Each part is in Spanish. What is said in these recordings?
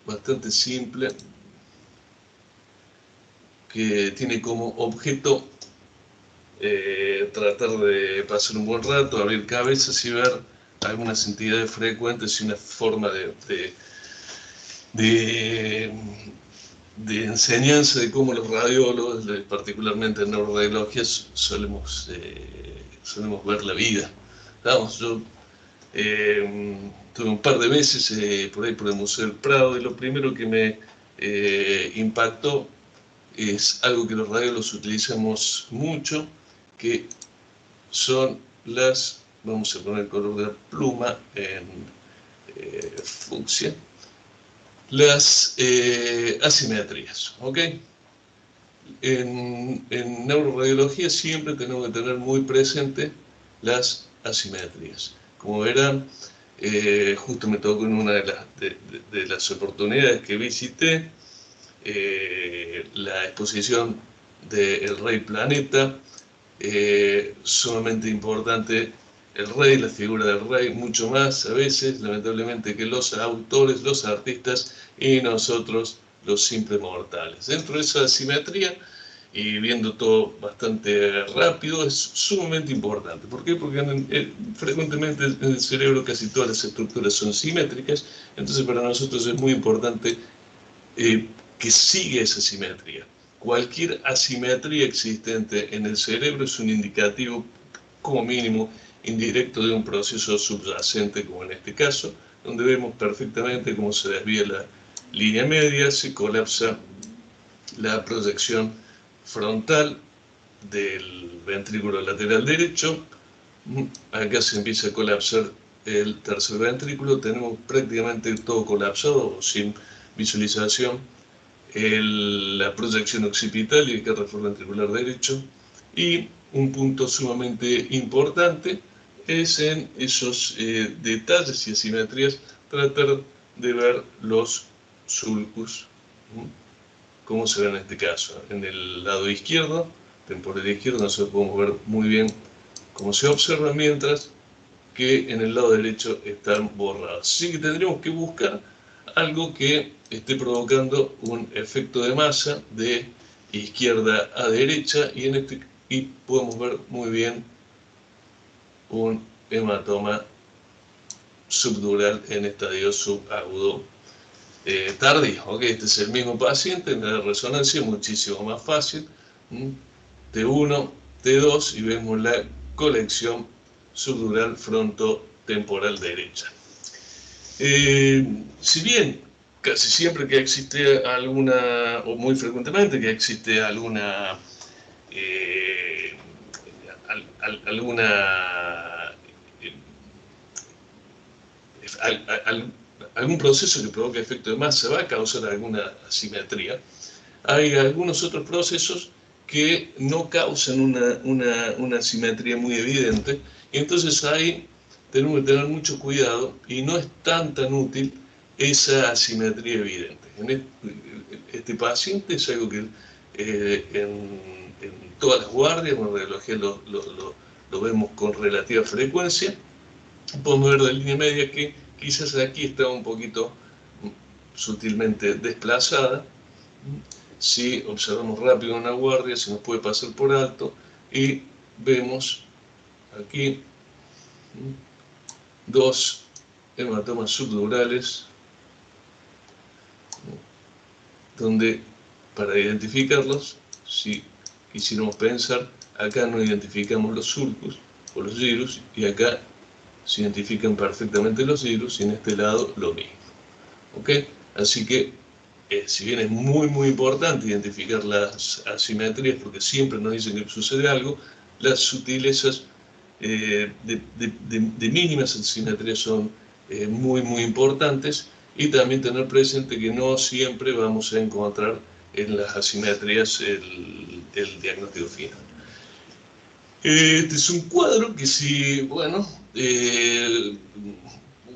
bastante simple que tiene como objeto tratar de pasar un buen rato, abrir cabezas y ver algunas entidades frecuentes y una forma de enseñanza de cómo los radiólogos, particularmente en neuroradiología, solemos ver la vida. Vamos, yo tuve un par de veces por ahí por el Museo del Prado y lo primero que me impactó es algo que los radiólogos utilizamos mucho, que son las, vamos a poner el color de la pluma en fucsia, las asimetrías, ¿ok? En neuroradiología siempre tenemos que tener muy presente las asimetrías. Como verán, justo me tocó en una de las oportunidades que visité, la exposición de El Rey Planeta, sumamente importante el rey, la figura del rey, mucho más a veces, lamentablemente, que los autores, los artistas y nosotros, los simples mortales. Dentro de esa asimetría, y viendo todo bastante rápido, es sumamente importante. ¿Por qué? Porque frecuentemente en el cerebro casi todas las estructuras son simétricas, entonces para nosotros es muy importante que siga esa simetría. Cualquier asimetría existente en el cerebro es un indicativo, como mínimo, indirecto de un proceso subyacente, como en este caso, donde vemos perfectamente cómo se desvía la línea media, se colapsa la proyección frontal del ventrículo lateral derecho, acá se empieza a colapsar el tercer ventrículo, tenemos prácticamente todo colapsado o sin visualización, la proyección occipital y el carrefour ventricular derecho, y un punto sumamente importante es en esos detalles y asimetrías tratar de ver los sulcus, como se ve en este caso. En el lado izquierdo, temporal izquierdo, nosotros podemos ver muy bien cómo se observa, mientras que en el lado derecho están borrados. Así que tendríamos que buscar algo que esté provocando un efecto de masa de izquierda a derecha y podemos ver muy bien un hematoma subdural en estadio subagudo tardío. Okay, este es el mismo paciente, en la resonancia muchísimo más fácil, T1, T2, y vemos la colección subdural frontotemporal derecha. Si bien casi siempre que existe alguna, o muy frecuentemente que existe alguna algún proceso que provoca efecto de masa va a causar alguna asimetría, hay algunos otros procesos que no causan una asimetría muy evidente, y entonces ahí tenemos que tener mucho cuidado y no es tan útil esa asimetría evidente. En este paciente es algo que en todas las guardias, en la radiología lo vemos con relativa frecuencia. Podemos ver de línea media que quizás aquí está un poquito sutilmente desplazada. Si observamos rápido una guardia, se nos puede pasar por alto y vemos aquí dos hematomas subdurales, donde para identificarlos, si quisiéramos pensar, acá no identificamos los sulcus o los gyrus, y acá se identifican perfectamente los gyrus, y en este lado lo mismo. ¿Ok? Así que si bien es muy importante identificar las asimetrías, porque siempre nos dicen que sucede algo, las sutilezas de mínimas asimetrías son muy importantes, y también tener presente que no siempre vamos a encontrar en las asimetrías el diagnóstico final. Este es un cuadro que si, bueno,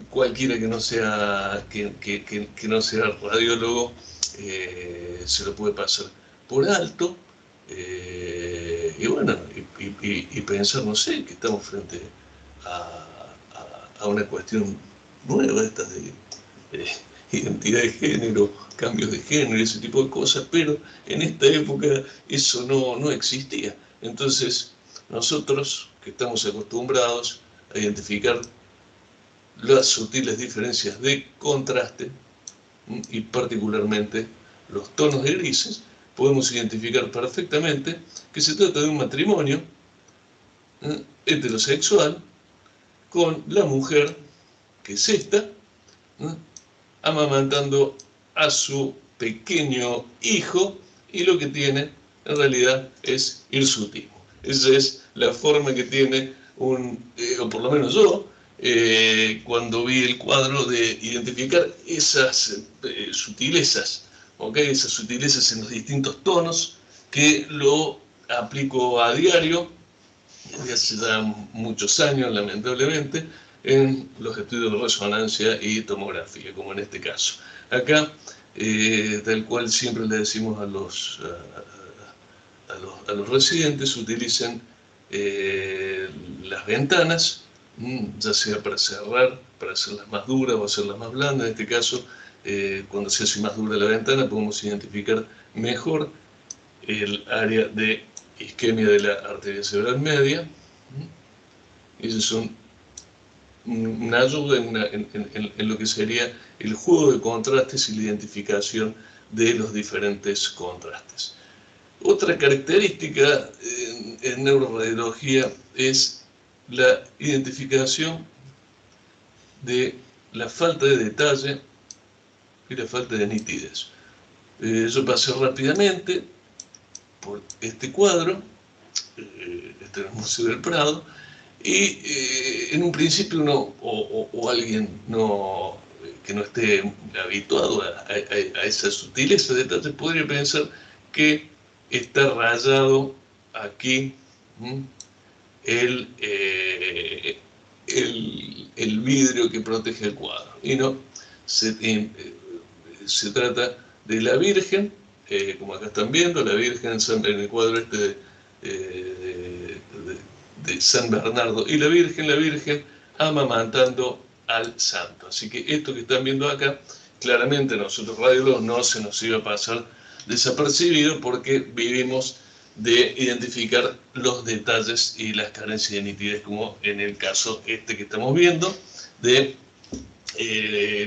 cualquiera que no sea, que no sea radiólogo se lo puede pasar por alto, y bueno, y pensar, no sé, que estamos frente a una cuestión nueva, esta de identidad de género, cambios de género y ese tipo de cosas, pero en esta época eso no existía. Entonces, nosotros que estamos acostumbrados a identificar las sutiles diferencias de contraste y particularmente los tonos de grises, podemos identificar perfectamente que se trata de un matrimonio heterosexual con la mujer, que es esta, amamantando a su pequeño hijo, y lo que tiene en realidad es hirsutismo. Esa es la forma que tiene o por lo menos yo, cuando vi el cuadro, de identificar esas sutilezas, ¿okay? Esas sutilezas en los distintos tonos, que lo aplico a diario desde hace ya muchos años, lamentablemente, en los estudios de resonancia y tomografía, como en este caso. Acá, tal cual siempre le decimos a los residentes, utilicen las ventanas, ya sea para cerrar, para hacerlas más duras o hacerlas más blandas. En este caso, cuando se hace más dura la ventana, podemos identificar mejor el área de isquemia de la arteria cerebral media. Y eso es una ayuda en lo que sería el juego de contrastes y la identificación de los diferentes contrastes. Otra característica en neuroradiología es la identificación de la falta de detalle y la falta de nitidez. Yo pasé rápidamente por este cuadro, este es el Museo del Prado, y en un principio uno, o alguien que no esté habituado a esa sutileza de detalles, podría pensar que está rayado aquí el vidrio que protege el cuadro. Y no, se trata de la Virgen, como acá están viendo, la Virgen en el cuadro este de San Bernardo, y la Virgen amamantando al santo. Así que esto que están viendo acá, claramente nosotros radiólogos no se nos iba a pasar desapercibido, porque vivimos de identificar los detalles y las carencias de nitidez, como en el caso este que estamos viendo de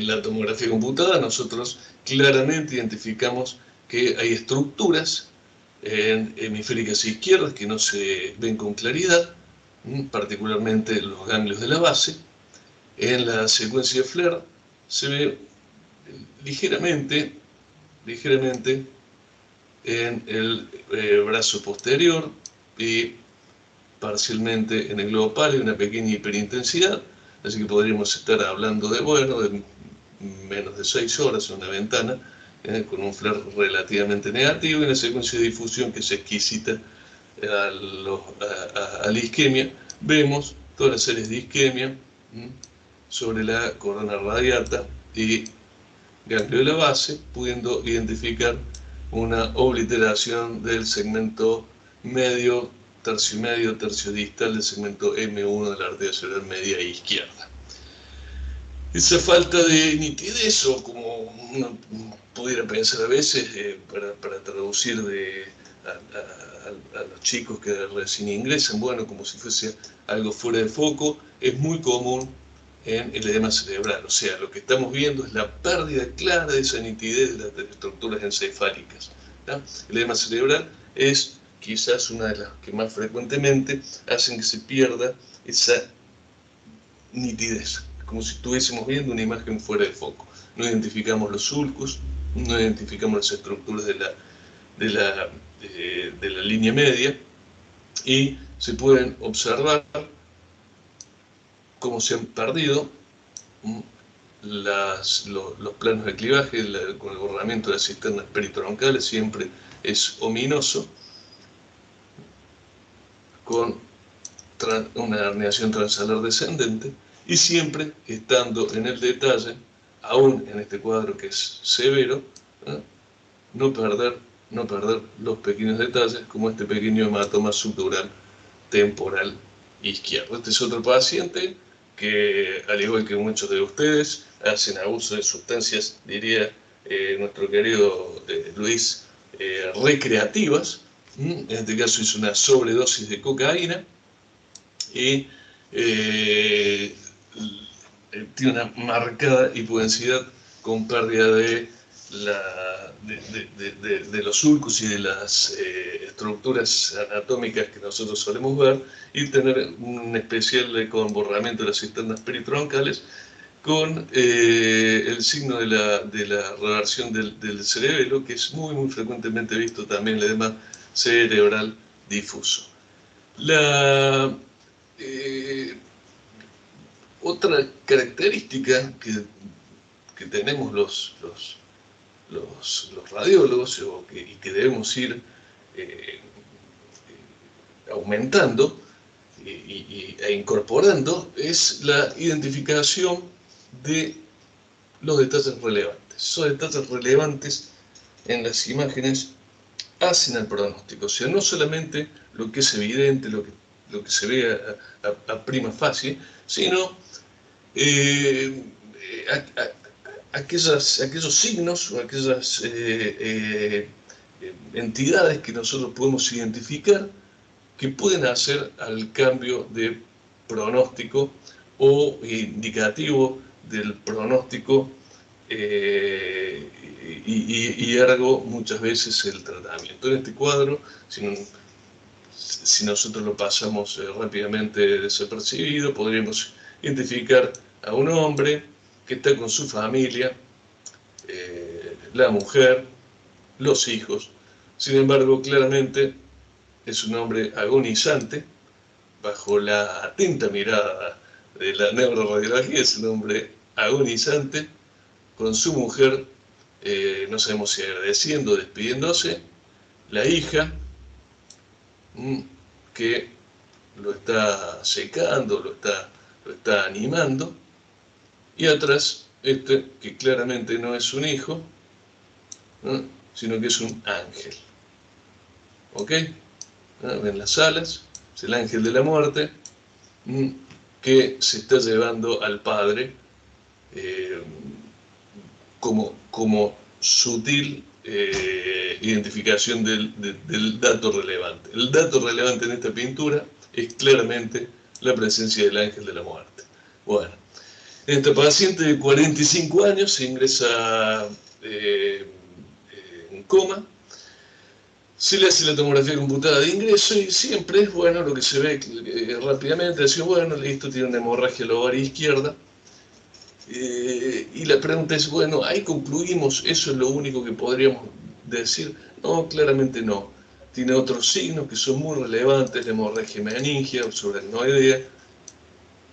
la tomografía computada. Nosotros claramente identificamos que hay estructuras en hemisféricas izquierdas que no se ven con claridad, particularmente los ganglios de la base. En la secuencia de FLAIR se ve ligeramente en el brazo posterior y parcialmente en el globo pálido, una pequeña hiperintensidad, así que podríamos estar hablando de menos de 6 horas en una ventana, con un FLAIR relativamente negativo, y una secuencia de difusión que es exquisita a la isquemia. Vemos todas las áreas de isquemia sobre la corona radiata y ganglio de la base, pudiendo identificar una obliteración del segmento medio, tercio distal del segmento M1 de la arteria cerebral media izquierda. Esa falta de nitidez, o como uno pudiera pensar a veces, para traducir a los chicos que recién ingresan, bueno, como si fuese algo fuera de foco, es muy común en el edema cerebral. O sea, lo que estamos viendo es la pérdida clara de esa nitidez de las estructuras encefálicas. El edema cerebral es quizás una de las que más frecuentemente hacen que se pierda esa nitidez, como si estuviésemos viendo una imagen fuera de foco. No identificamos los sulcos, no identificamos las estructuras de la línea media, y se pueden observar cómo se han perdido los planos de clivaje con el borramiento de las cisternas peritroncales. Siempre es ominoso, con una herniación transalar descendente, y siempre estando en el detalle, aún en este cuadro que es severo, no perder los pequeños detalles, como este pequeño hematoma subdural temporal izquierdo. Este es otro paciente que, al igual que muchos de ustedes, hacen abuso de sustancias, diría nuestro querido Luis, recreativas. En este caso hizo una sobredosis de cocaína y tiene una marcada hipodensidad con pérdida de los sulcos y de las estructuras anatómicas que nosotros solemos ver, y tener un especial con borramiento de las cisternas peritroncales, con el signo de la reversión del cerebelo, que es muy frecuentemente visto también en el edema cerebral difuso. Otra característica que tenemos los radiólogos y que debemos ir aumentando e incorporando es la identificación de los detalles relevantes. Esos detalles relevantes en las imágenes hacen al pronóstico, o sea, no solamente lo que es evidente, lo que se ve a prima facie, sino aquellos signos o aquellas entidades que nosotros podemos identificar que pueden hacer al cambio de pronóstico o indicativo del pronóstico y ergo muchas veces el tratamiento. En este cuadro, si nosotros lo pasamos rápidamente desapercibido, podríamos identificar a un hombre que está con su familia, la mujer, los hijos. Sin embargo, claramente es un hombre agonizante, bajo la atenta mirada de la neuroradiología, es un hombre agonizante, con su mujer, no sabemos si agradeciendo o despidiéndose, la hija, que lo está secando, lo está animando, y atrás que claramente no es un hijo, ¿no?, sino que es un ángel. ¿Ok? Ven las alas, es el ángel de la muerte, que se está llevando al padre como sutil identificación del dato relevante. El dato relevante en esta pintura es claramente la presencia del ángel de la muerte. Bueno, esta paciente de 45 años se ingresa en coma, se le hace la tomografía computada de ingreso y siempre es bueno lo que se ve rápidamente, decir, bueno, listo, tiene una hemorragia a la ovaria izquierda. Y la pregunta es, bueno, ahí concluimos, eso es lo único que podríamos decir. No, claramente no. Tiene otros signos que son muy relevantes: la hemorragia meningia o subaracnoidea,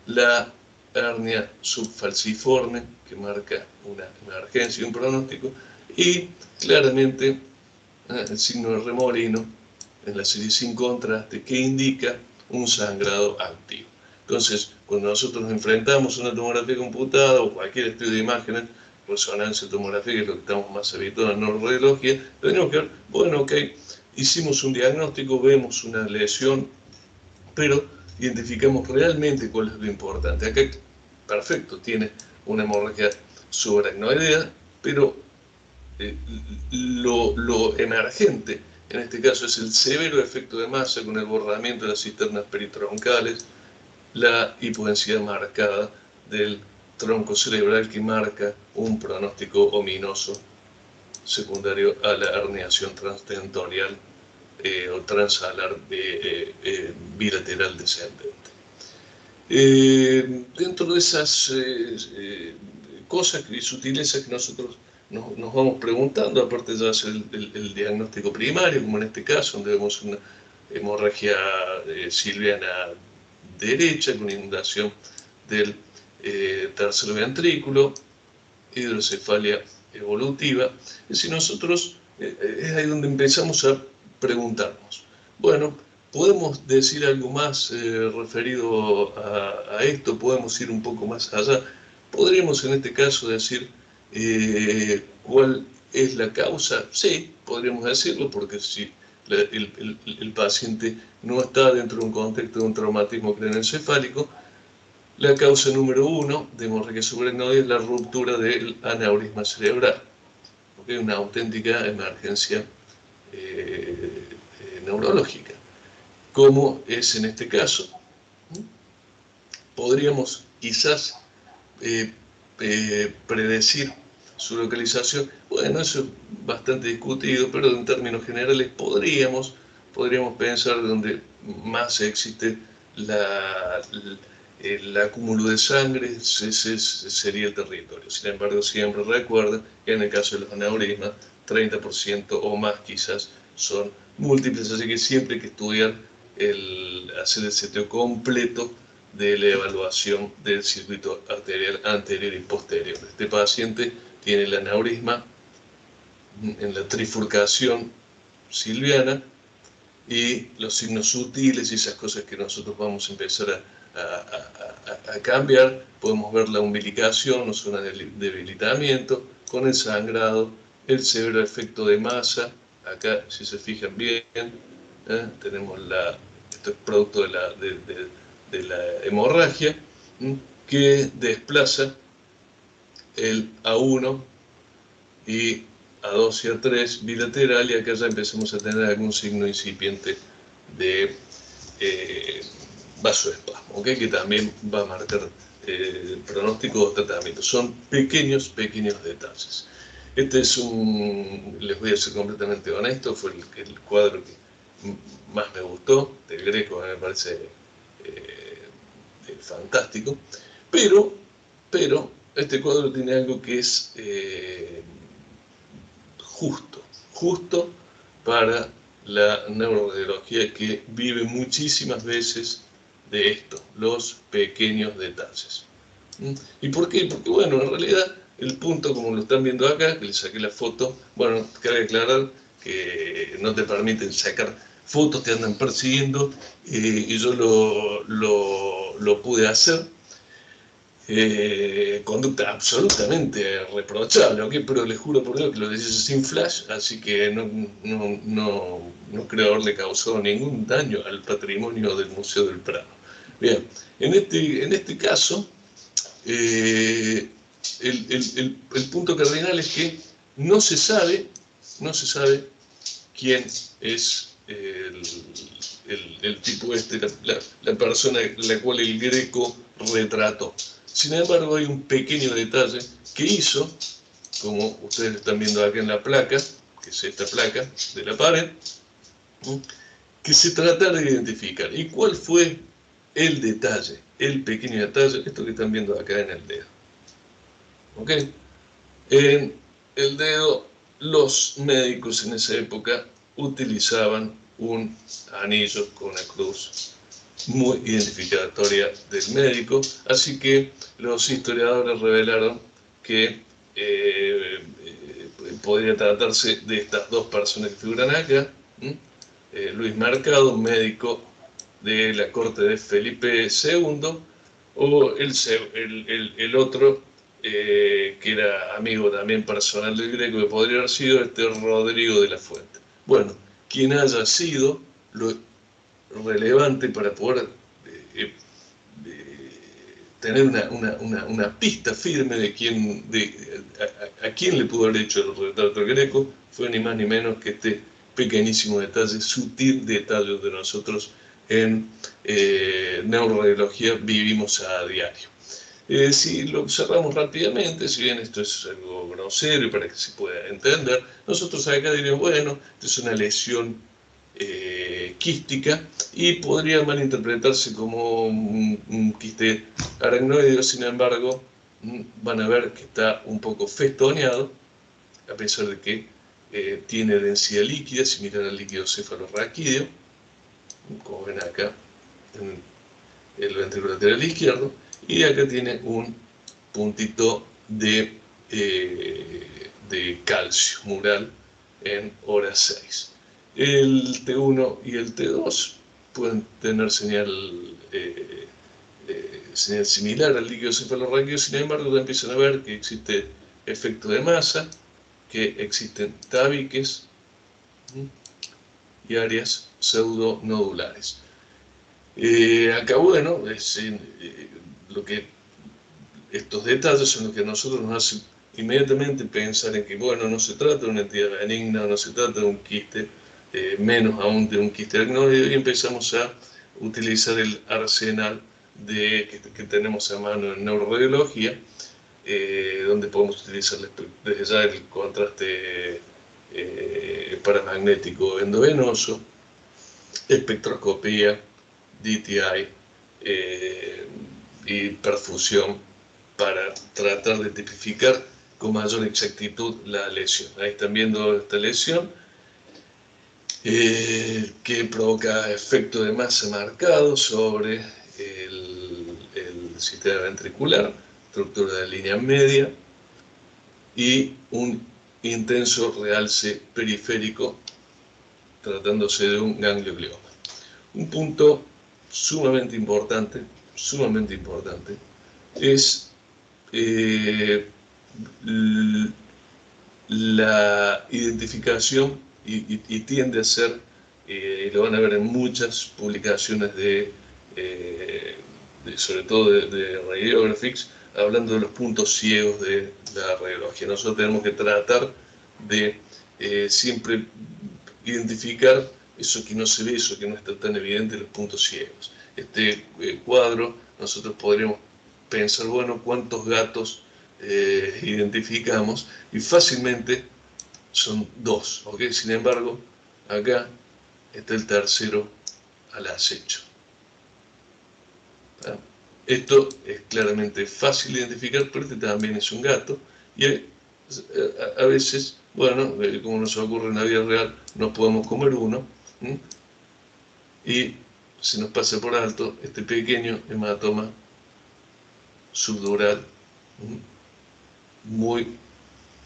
la hernia subfalciforme, que marca una emergencia y un pronóstico, y claramente el signo de remolino en la serie sin contraste, que indica un sangrado activo. Entonces, cuando nosotros nos enfrentamos a una tomografía computada o cualquier estudio de imágenes, resonancia, tomografía, que es lo que estamos más habituados en neuroradiología, tenemos que ver, bueno, ok, hicimos un diagnóstico, vemos una lesión, pero identificamos realmente cuál es lo importante. Acá, perfecto, tiene una hemorragia subaracnoidea, pero lo emergente en este caso es el severo efecto de masa con el borramiento de las cisternas peritroncales, la hipodensidad marcada del tronco cerebral, que marca un pronóstico ominoso secundario a la herniación transtentorial o transalar bilateral descendente. Dentro de esas cosas y sutilezas que nosotros nos vamos preguntando, aparte de hacer el diagnóstico primario, como en este caso, donde vemos una hemorragia silviana derecha con inundación del tercer ventrículo, hidrocefalia evolutiva. Es decir, nosotros es ahí donde empezamos a preguntarnos, bueno, ¿podemos decir algo más referido a esto? ¿Podemos ir un poco más allá? ¿Podríamos en este caso decir cuál es la causa? Sí, podríamos decirlo, porque si el paciente no está dentro de un contexto de un traumatismo craneoencefálico, La causa número 1 de hemorragia subaracnoidea es la ruptura del aneurisma cerebral, porque es una auténtica emergencia neurológica, como es en este caso. Podríamos quizás predecir su localización. Bueno, eso es bastante discutido, pero en términos generales podríamos pensar donde más existe el acúmulo de sangre, ese sería el territorio. Sin embargo, siempre recuerden que en el caso de los aneurismas, 30% o más quizás son múltiples, así que siempre hay que estudiar hacer el seteo completo de la evaluación del circuito arterial anterior y posterior. Este paciente tiene el aneurisma en la trifurcación silviana y los signos sutiles y esas cosas que nosotros vamos a empezar a cambiar. Podemos ver la umbilicación, no zona de debilitamiento, con el sangrado, el severo efecto de masa. Acá, si se fijan bien, tenemos esto es producto de la hemorragia, que desplaza el A1 y A2 y A3 bilateral, y acá ya empezamos a tener algún signo incipiente de vasoespasmo, ¿okay? Que también va a marcar el pronóstico de tratamiento. Son pequeños detalles. Este es les voy a ser completamente honesto, fue el cuadro que más me gustó, del Greco, me parece fantástico, pero este cuadro tiene algo que es justo para la neuroradiología, que vive muchísimas veces de esto, los pequeños detalles. ¿Y por qué? Porque, bueno, en realidad el punto, como lo están viendo acá, que le saqué la foto, bueno, cabe aclarar que no te permiten sacar fotos, te andan persiguiendo, y yo lo pude hacer. Conducta absolutamente reprochable, ¿okay? Pero les juro por Dios que lo decís sin flash, así que no creo haberle causado ningún daño al patrimonio del Museo del Prado. Bien, en este caso, el punto cardinal es que no se sabe quién es el tipo la persona la cual el Greco retrató. Sin embargo, hay un pequeño detalle que hizo, como ustedes están viendo acá en la placa, que es esta placa de la pared, que se tratara de identificar. ¿Y cuál fue el detalle, el pequeño detalle? Esto que están viendo acá en el dedo. ¿Ok? En el dedo, los médicos en esa época utilizaban un anillo con una cruz muy identificatoria del médico, así que los historiadores revelaron que podría tratarse de estas dos personas que figuran acá, Luis Mercado, médico de la corte de Felipe II, o el otro, que era amigo también personal del Greco, que podría haber sido Rodrigo de la Fuente. Bueno, quien haya sido, lo relevante para poder tener una pista firme de a quién le pudo haber hecho el retrato al Greco, fue ni más ni menos que este pequeñísimo detalle, sutil detalle de nosotros en neuroradiología vivimos a diario. Si lo observamos rápidamente, si bien esto es algo grosero y para que se pueda entender, nosotros acá diríamos, bueno, esto es una lesión quística y podría malinterpretarse como un quiste aracnoideo. Sin embargo, van a ver que está un poco festoneado, a pesar de que tiene densidad líquida, similar al líquido cefalorraquídeo, como ven acá en el ventrículo lateral izquierdo, y acá tiene un puntito de calcio mural en hora 6. El T1 y el T2 pueden tener señal similar al líquido cefalorraquídeo. Sin embargo, ya empiezan a ver que existe efecto de masa, que existen tabiques y áreas pseudonodulares. Acá, bueno, estos detalles son los que a nosotros nos hacen inmediatamente pensar en que, bueno, no se trata de una entidad benigna, no se trata de un quiste, menos aún de un quiste aracnoide, y empezamos a utilizar el arsenal que tenemos a mano en neuroradiología, donde podemos utilizar desde ya el contraste paramagnético endovenoso, espectroscopía, DTI y perfusión para tratar de tipificar con mayor exactitud la lesión. Ahí están viendo esta lesión que provoca efecto de masa marcado sobre el sistema ventricular, estructura de línea media y un intenso realce periférico tratándose de un ganglioglioma. Un punto sumamente importante es la identificación y tiende a ser, y lo van a ver en muchas publicaciones sobre todo de Radiographics, hablando de los puntos ciegos de la radiología. Nosotros tenemos que tratar de siempre identificar eso que no se ve, eso que no está tan evidente, los puntos ciegos. Este cuadro, nosotros podríamos pensar, bueno, cuántos gatos identificamos, y fácilmente son 2, ¿ok? Sin embargo, acá está el tercero al acecho. ¿Ah? Esto es claramente fácil de identificar, pero este también es un gato, y a veces, bueno, como nos ocurre en la vida real, nos podemos comer uno, y se nos pasa por alto este pequeño hematoma subdural, muy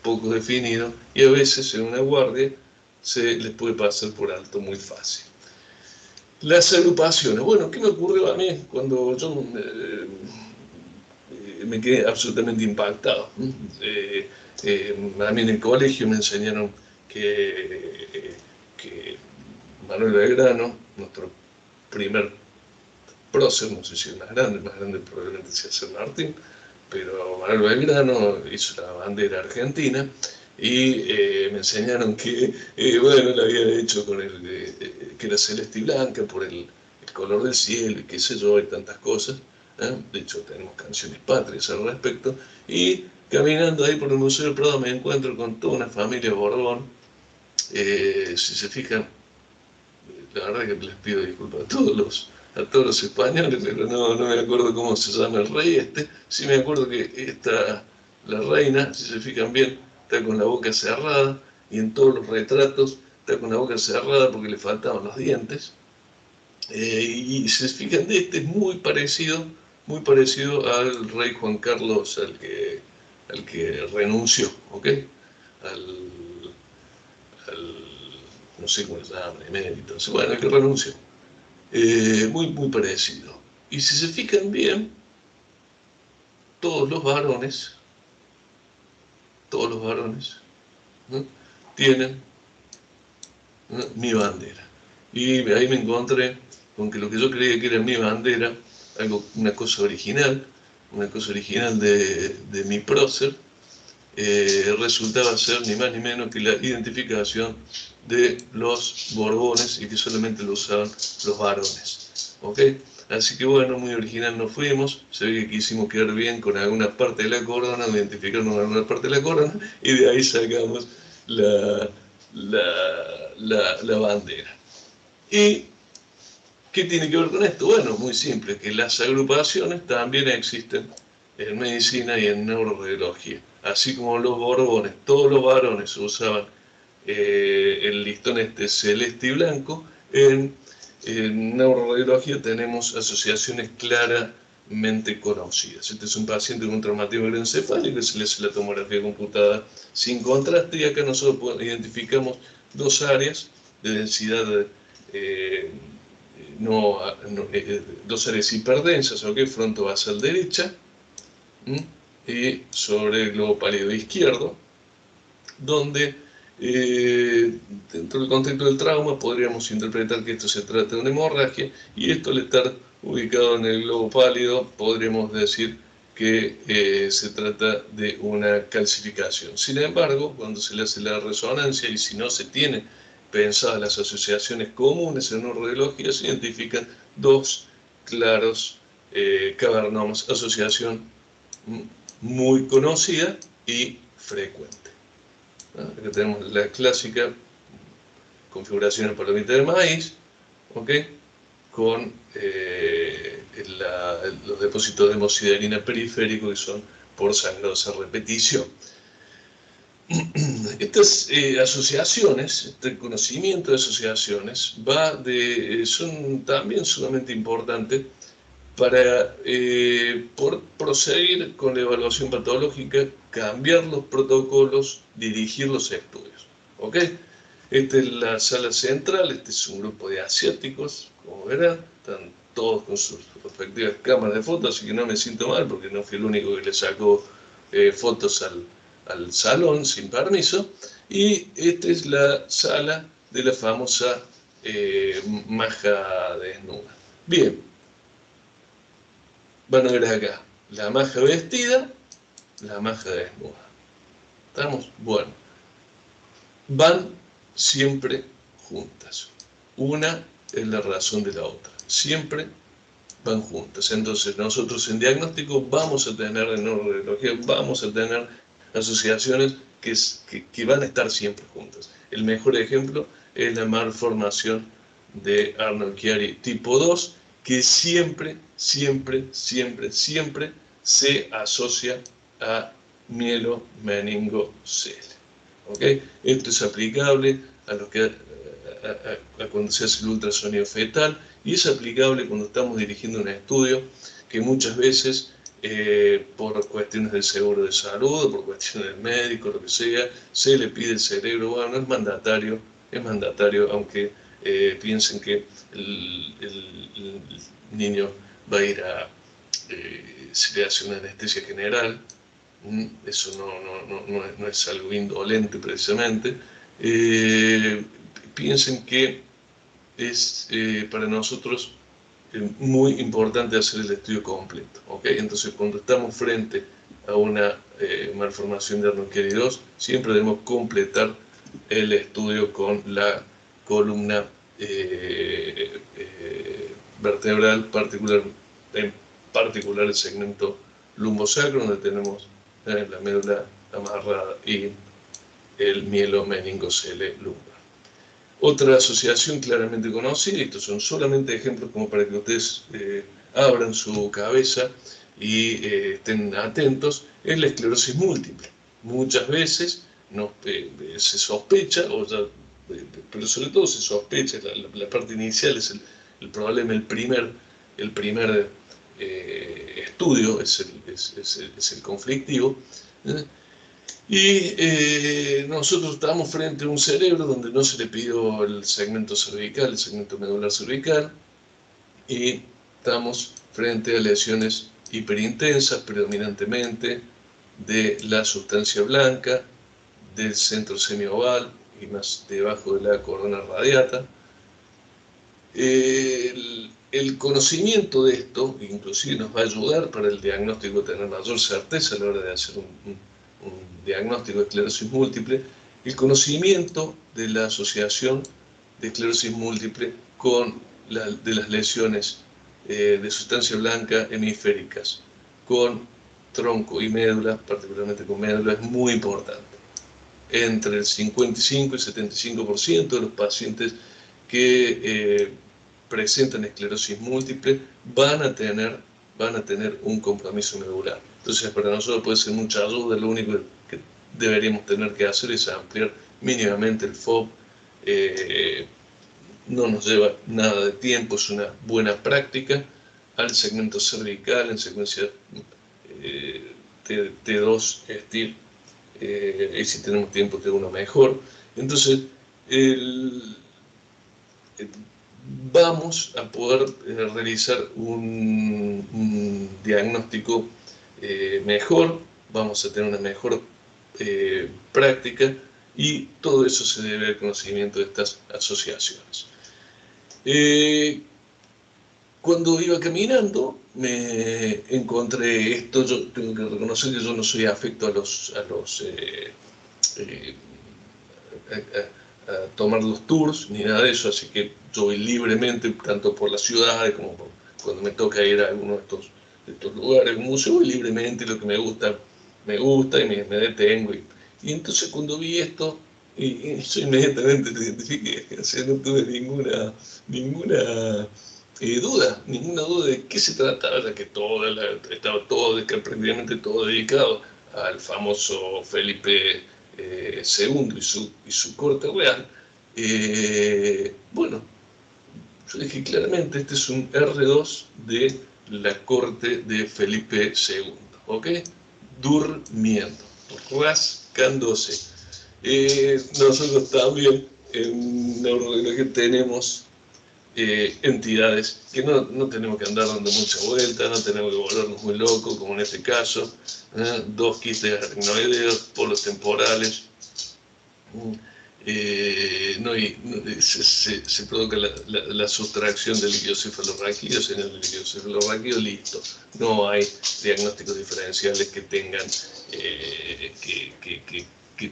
poco definido, y a veces en una guardia se les puede pasar por alto muy fácil. Las agrupaciones. Bueno, ¿qué me ocurrió a mí cuando yo me quedé absolutamente impactado? A mí en el colegio me enseñaron que Manuel Belgrano, nuestro primer prócer, no sé si es más grande probablemente sea San Martín, pero Manuel Belgrano hizo la bandera argentina, y me enseñaron que, bueno, la había hecho con que era celeste y blanca por el color del cielo y qué sé yo, y tantas cosas. De hecho, tenemos canciones patrias al respecto, y caminando ahí por el Museo del Prado me encuentro con toda una familia Borbón. Si se fijan, la verdad que les pido disculpas a todos los españoles, pero no me acuerdo cómo se llama el rey sí me acuerdo que la reina, si se fijan bien, está con la boca cerrada, y en todos los retratos está con la boca cerrada porque le faltaban los dientes. Y si se fijan, es muy parecido al rey Juan Carlos, al que renunció, ¿ok? No sé cómo se llama, emérito, bueno, el que renunció. Muy parecido. Y si se fijan bien, todos los varones, ¿no?, tienen, ¿no?, mi bandera. Y ahí me encontré con que lo que yo creía que era mi bandera, una cosa original de mi prócer, resultaba ser ni más ni menos que la identificación de los Borbones, y que solamente lo usaban los varones. ¿Ok? Así que bueno, muy original nos fuimos. Se ve que quisimos quedar bien con alguna parte de la corona, identificarnos con alguna parte de la corona, y de ahí sacamos la bandera. ¿Y qué tiene que ver con esto? Bueno, muy simple, que las agrupaciones también existen en medicina y en neuroradiología. Así como los Borbones, todos los varones usaban el listón celeste y blanco, en neuroradiología tenemos asociaciones claramente conocidas. Este es un paciente con un traumatismo encefálico que se le hace la tomografía computada sin contraste, y acá nosotros identificamos dos áreas de densidad, dos áreas hiperdensas, ¿okay? Fronto-basal derecha, y sobre el globo pálido izquierdo, donde dentro del contexto del trauma podríamos interpretar que esto se trata de una hemorragia, y esto al estar ubicado en el globo pálido, podremos decir que se trata de una calcificación. Sin embargo, cuando se le hace la resonancia y si no se tiene pensadas las asociaciones comunes en neurología, se identifican dos claros cavernomas, asociación muy conocida y frecuente. Acá tenemos la clásica configuración de palomita de maíz, ¿ok? Con los depósitos de hemosiderina periférico que son por sangrosa repetición. Estas asociaciones, este conocimiento de asociaciones son también sumamente importantes para proseguir con la evaluación patológica, cambiar los protocolos, dirigir los estudios. ¿Ok? Esta es la sala central, este es un grupo de asiáticos, como verán, están todos con sus respectivas cámaras de fotos, así que no me siento mal porque no fui el único que le sacó fotos al salón sin permiso. Y esta es la sala de la famosa maja desnuda. Bien, van a ver acá la maja vestida, la maja desnuda. ¿Estamos? Bueno, van siempre juntas. Una es la razón de la otra. Siempre van juntas. Entonces nosotros en diagnóstico vamos a tener, en neurología, vamos a tener asociaciones que van a estar siempre juntas. El mejor ejemplo es la malformación de Arnold-Chiari tipo 2, que siempre se asocia a mielomeningocele. ¿Okay? Esto es aplicable a cuando se hace el ultrasonido fetal y es aplicable cuando estamos dirigiendo un estudio que muchas veces por cuestiones del seguro de salud, por cuestiones del médico, lo que sea, se le pide el cerebro. Bueno, es mandatario, aunque piensen que el niño va a ir se le hace una anestesia general. Eso no es algo indolente precisamente. Piensen que es para nosotros muy importante hacer el estudio completo. ¿Okay? Entonces, cuando estamos frente a una malformación de Arnold-Chiari 2, siempre debemos completar el estudio con la columna vertebral, en particular el segmento lumbosacro, donde tenemos la médula amarrada y el mielomeningocele lumbar. Otra asociación claramente conocida, y estos son solamente ejemplos como para que ustedes abran su cabeza y estén atentos, es la esclerosis múltiple. Muchas veces se sospecha, pero sobre todo se sospecha, la parte inicial es el problema, el primer estudio es el conflictivo. Y nosotros estamos frente a un cerebro donde no se le pidió el segmento cervical, el segmento medular cervical, y estamos frente a lesiones hiperintensas, predominantemente de la sustancia blanca, del centro semioval y más debajo de la corona radiata. El conocimiento de esto inclusive nos va a ayudar para el diagnóstico, tener mayor certeza a la hora de hacer un diagnóstico de esclerosis múltiple, el conocimiento de la asociación de esclerosis múltiple de las lesiones de sustancia blanca hemisféricas con tronco y médula, particularmente con médula, es muy importante. Entre el 55 y 75% de los pacientes que presentan esclerosis múltiple van a tener un compromiso medular. Entonces, para nosotros puede ser mucha ayuda. Lo único que deberíamos tener que hacer es ampliar mínimamente el FOB. No nos lleva nada de tiempo, es una buena práctica, al segmento cervical en secuencia T2 STIR, y si tenemos tiempo T1 mejor. Entonces, vamos a poder realizar un diagnóstico mejor, vamos a tener una mejor práctica, y todo eso se debe al conocimiento de estas asociaciones. cuando iba caminando me encontré esto. Yo tengo que reconocer que yo no soy afecto a tomar los tours ni nada de eso, así que yo voy libremente tanto por las ciudades como cuando me toca ir a alguno de estos lugares, un museo, voy libremente, y lo que me gusta y me detengo. Y entonces cuando vi esto, y yo inmediatamente lo identifiqué, o sea, no tuve ninguna ninguna duda de qué se trataba, ya que estaba todo, prácticamente todo dedicado al famoso Felipe II y su corte real. Bueno, yo dije claramente, este es un R2 de la corte de Felipe II, ¿ok? Durmiendo, rascándose. Nosotros también en neurología tenemos entidades que no tenemos que andar dando mucha vuelta, no tenemos que volvernos muy locos, como en este caso, dos quistes aracnoideos, polos temporales, se provoca la sustracción del líquido cefalorraquídeo, en el líquido cefalorraquídeo, listo. No hay diagnósticos diferenciales que tengan que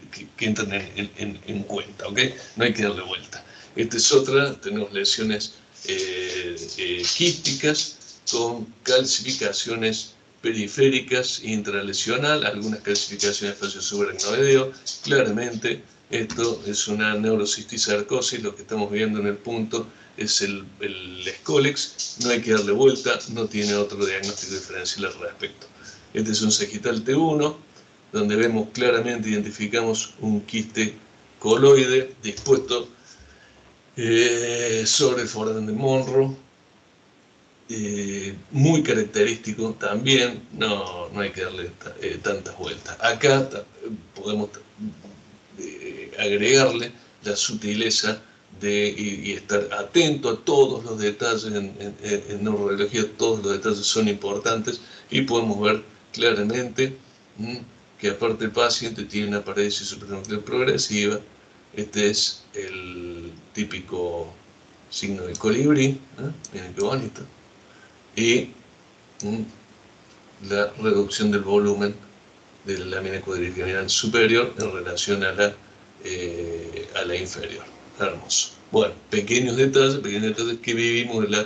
entren en cuenta, ¿ok? No hay que darle vuelta. Esta es otra, tenemos lesiones quísticas con calcificaciones periféricas intralesional, algunas calcificaciones espacio subaracnoideo. Claramente esto es una neurocisticercosis, lo que estamos viendo en el punto es el Scolex, no hay que darle vuelta, no tiene otro diagnóstico diferencial al respecto. Este es un sagital T1, donde vemos claramente, identificamos un quiste coloide dispuesto sobre el foramen de Monro, muy característico también, no hay que darle tantas vueltas. Acá podemos agregarle la sutileza y estar atento a todos los detalles. En neurología todos los detalles son importantes y podemos ver claramente que aparte el paciente tiene una parálisis supranuclear progresiva. Este es el típico signo de colibrí, miren qué bonito, y la reducción del volumen de la lámina cuadrigeminal superior en relación a la inferior. Hermoso. Bueno, pequeños detalles que vivimos en la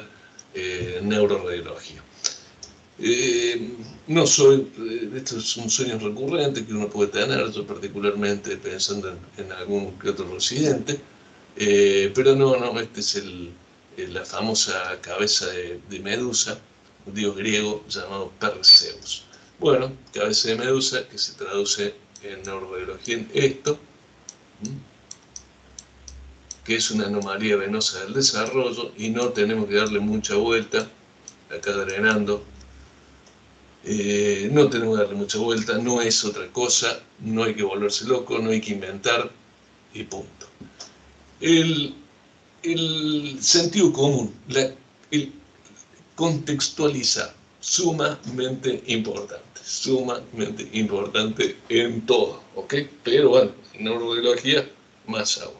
neuroradiología. No soy, estos son sueños recurrentes que uno puede tener, yo particularmente pensando en algún que otro residente, pero no, este es la famosa cabeza de Medusa, un dios griego llamado Perseus. Bueno, cabeza de Medusa, que se traduce en neuroradiología en esto, que es una anomalía venosa del desarrollo, y no tenemos que darle mucha vuelta, acá drenando. No tenemos que darle mucha vuelta, no es otra cosa, no hay que volverse loco, no hay que inventar, y punto. El sentido común, el contextualizar, sumamente importante en todo, ¿ok? Pero bueno, en neuroradiología, más aún.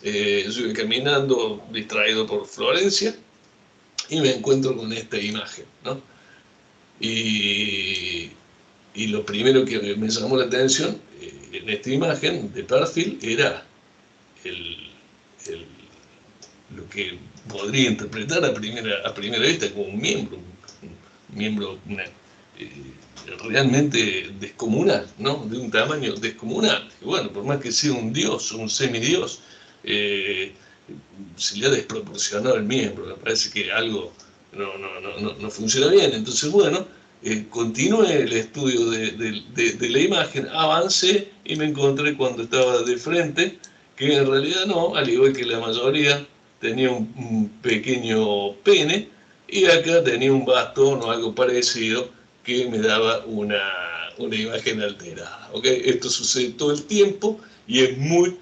Yo iba caminando distraído por Florencia y me encuentro con esta imagen, ¿no? Y lo primero que me llamó la atención en esta imagen de perfil era lo que podría interpretar a primera vista como un miembro realmente descomunal, ¿no? De un tamaño descomunal. Y bueno, por más que sea un dios o un semidios, se le ha desproporcionado el miembro. Me parece que algo no funciona bien. Entonces, bueno, continué el estudio de la imagen, avancé y me encontré cuando estaba de frente que en realidad no, al igual que la mayoría, tenía un pequeño pene, y acá tenía un bastón o algo parecido que me daba una imagen alterada. ¿Okay? Esto sucede todo el tiempo y es muy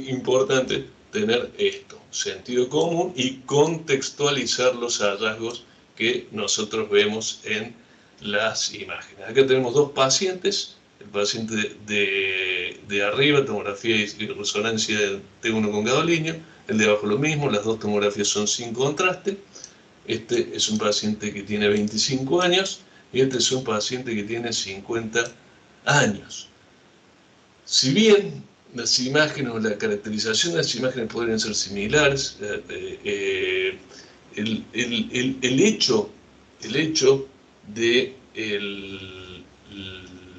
importante tener esto, sentido común, y contextualizar los hallazgos que nosotros vemos en las imágenes. Acá tenemos dos pacientes. El paciente de arriba, tomografía y resonancia de T1 con gadolinio, el de abajo lo mismo, las dos tomografías son sin contraste. Este es un paciente que tiene 25 años y este es un paciente que tiene 50 años. Si bien las imágenes o la caracterización de las imágenes podrían ser similares, el hecho de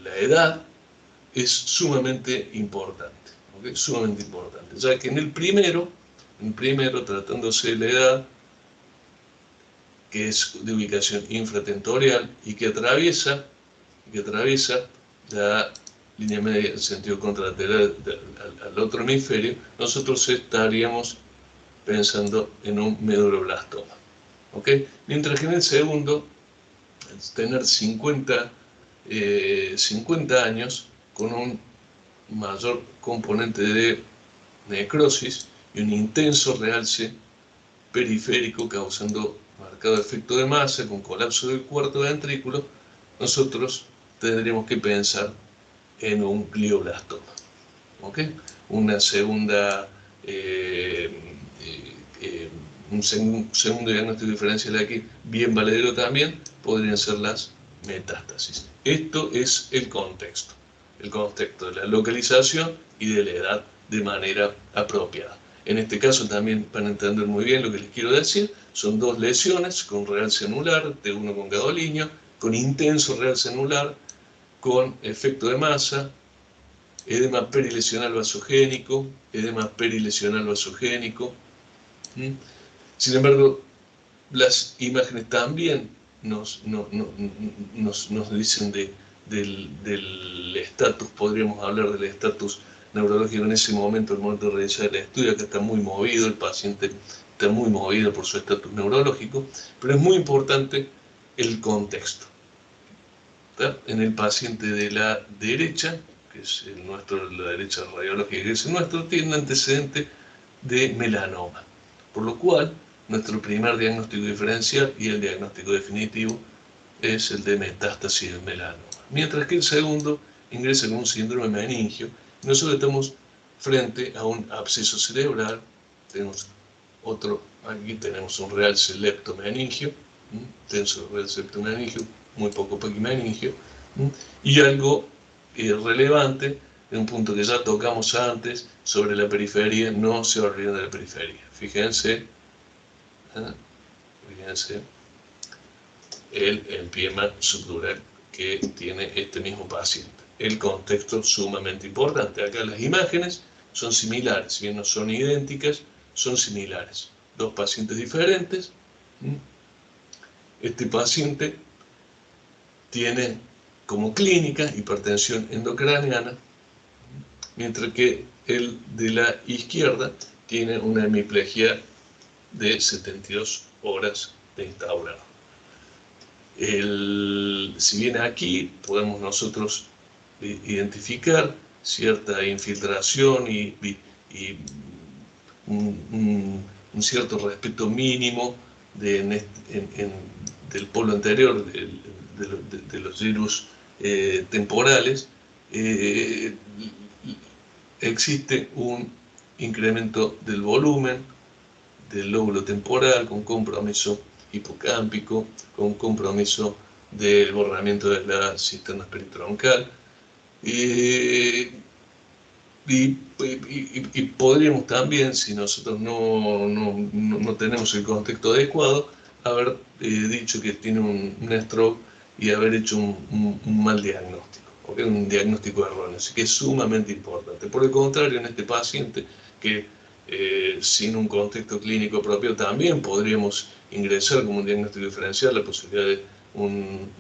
la edad es sumamente importante, ¿okay? Sumamente importante, ya que en el primero, tratándose de la edad, que es de ubicación infratentorial y que atraviesa la línea media en sentido contralateral al otro hemisferio, nosotros estaríamos pensando en un meduloblastoma. ¿Okay? Mientras que en el segundo, tener 50 años con un mayor componente de necrosis y un intenso realce periférico causando marcado efecto de masa con colapso del cuarto ventrículo, nosotros tendríamos que pensar en un glioblastoma. ¿Okay? Una segunda, un segundo diagnóstico diferencial aquí, bien valedero también, podrían ser las metástasis. Esto es el contexto de la localización y de la edad de manera apropiada. En este caso también van a entender muy bien lo que les quiero decir. Son dos lesiones con realce anular, T1 con gadolinio, con intenso realce anular, con efecto de masa, edema perilesional vasogénico, Sin embargo, las imágenes también nos dicen del estatus, podríamos hablar del estatus neurológico en ese momento, el momento de realizar el estudio, que está muy movido, el paciente está muy movido por su estatus neurológico, pero es muy importante el contexto. ¿Está? En el paciente de la derecha, que es el nuestro, la derecha radiológica, que es el nuestro, tiene un antecedente de melanoma, por lo cual nuestro primer diagnóstico diferencial y el diagnóstico definitivo es el de metástasis del melanoma, mientras que el segundo ingresa con un síndrome meningio. Nosotros estamos frente a un absceso cerebral, tenemos otro, aquí tenemos un realce leptomeningio, tenso realce leptomeningio, muy poco pequimeningio, y algo relevante, en un punto que ya tocamos antes, sobre la periferia, no se olviden de la periferia. Fíjense el empiema subdural que tiene este mismo paciente. El contexto sumamente importante. Acá las imágenes son similares, si bien no son idénticas, son similares. Dos pacientes diferentes. Este paciente tiene como clínica hipertensión endocraniana, mientras que el de la izquierda tiene una hemiplegia de 72 horas de instaurado. Si bien aquí podemos nosotros identificar cierta infiltración y un cierto respeto mínimo del polo anterior de los virus temporales, existe un incremento del volumen del lóbulo temporal con compromiso hipocámpico, con compromiso del borramiento de la cisterna peritroncal, y podríamos también, si nosotros no tenemos el contexto adecuado, haber dicho que tiene un stroke y haber hecho un mal diagnóstico, ¿okay? Un diagnóstico erróneo, así que es sumamente importante. Por el contrario, en este paciente que sin un contexto clínico propio también podríamos ingresar como un diagnóstico diferencial la posibilidad de un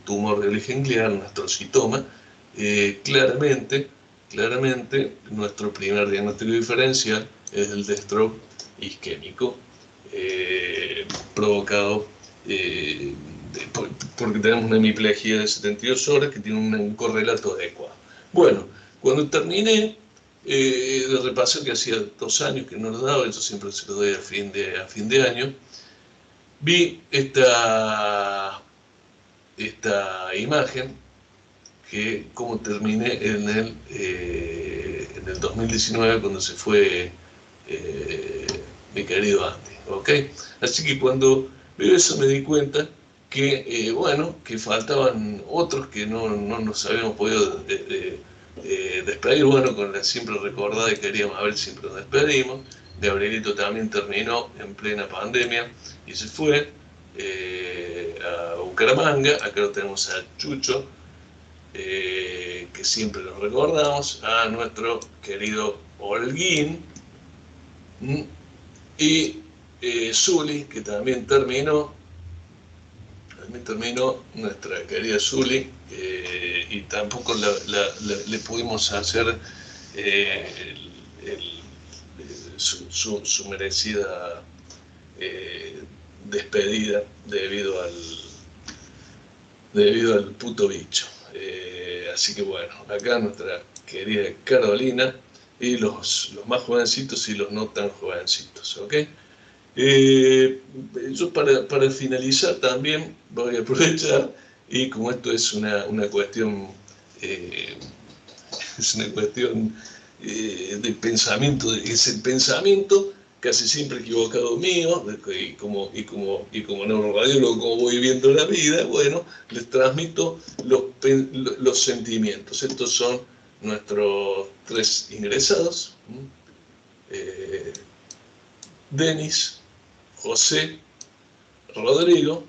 tumor de origen glial, un astrocitoma. Claramente nuestro primer diagnóstico diferencial es el de stroke isquémico provocado porque tenemos una hemiplegia de 72 horas que tiene un correlato adecuado. Bueno, cuando terminé de repasar, que hacía 2 años que no lo daba, eso siempre se lo doy a fin de año, vi esta imagen que como terminé en el 2019 cuando se fue mi querido Andy. ¿ok? Así que cuando veo eso me di cuenta que, bueno, que faltaban otros que no nos habíamos podido despedir. Bueno, con la siempre recordada y queríamos a ver, siempre nos despedimos. Gabrielito también terminó en plena pandemia y se fue a Bucaramanga. Acá lo tenemos a Chucho, que siempre lo recordamos, a nuestro querido Holguín, y Zuli, que también terminó nuestra querida Zuli, y tampoco le pudimos hacer su merecida despedida debido al puto bicho. Así que bueno, acá nuestra querida Carolina y los más jovencitos y los no tan jovencitos, ¿ok? Yo para finalizar también voy a aprovechar, y como esto es una cuestión, de pensamiento, es el pensamiento casi siempre equivocado mío, y como neuroradiólogo, como voy viendo la vida, bueno, les transmito los sentimientos. Estos son nuestros 3 ingresados, Denis, José, Rodrigo,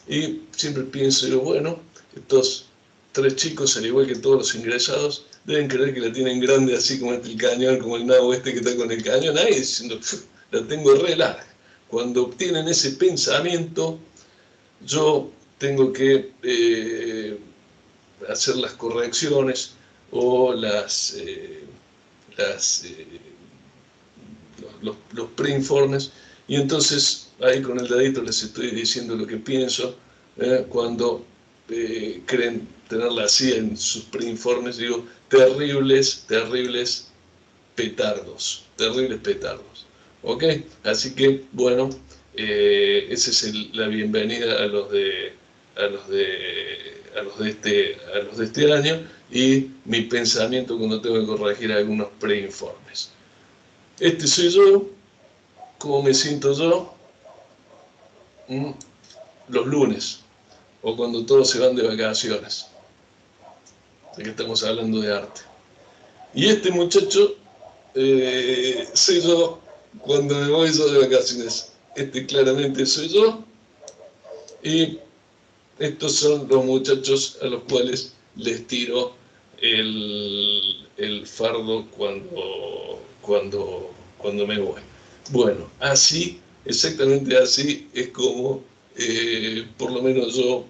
y siempre pienso yo, bueno, estos 3 chicos, al igual que todos los ingresados, deben creer que la tienen grande, así como el cañón, como el nabo que está con el cañón ahí, diciendo, la tengo re larga. Cuando obtienen ese pensamiento, yo tengo que hacer las correcciones o los preinformes, y entonces ahí con el dedito les estoy diciendo lo que pienso. Cuando creen tenerla así en sus preinformes, digo, terribles petardos, ¿ok? Así que, bueno, esa es la bienvenida a los de este año, y mi pensamiento cuando tengo que corregir algunos preinformes. Este soy yo. ¿Cómo me siento yo? Los lunes, o cuando todos se van de vacaciones, de que estamos hablando de arte. Y este muchacho, soy yo cuando me voy yo de vacaciones. Este claramente soy yo, y estos son los muchachos a los cuales les tiro el fardo cuando me voy. Bueno, así, exactamente así es como por lo menos yo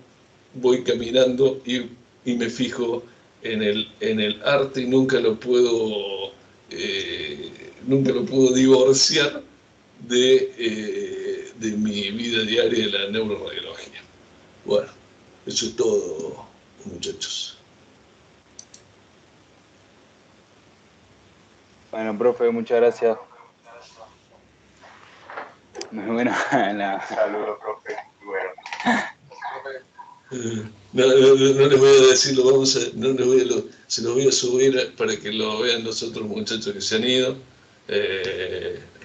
voy caminando, y me fijo en el arte, y nunca lo puedo divorciar de mi vida diaria de la neuroradiología. Bueno, eso es todo, muchachos. Bueno, profe, muchas gracias. Muy buena Saludos, profe. Bueno. No les voy a decir, se los voy a subir para que lo vean los otros muchachos que se han ido,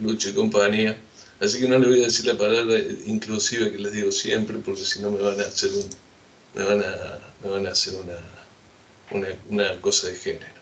Lucho y compañía. Así que no les voy a decir la palabra inclusiva que les digo siempre, porque si no me van a hacer una cosa de género.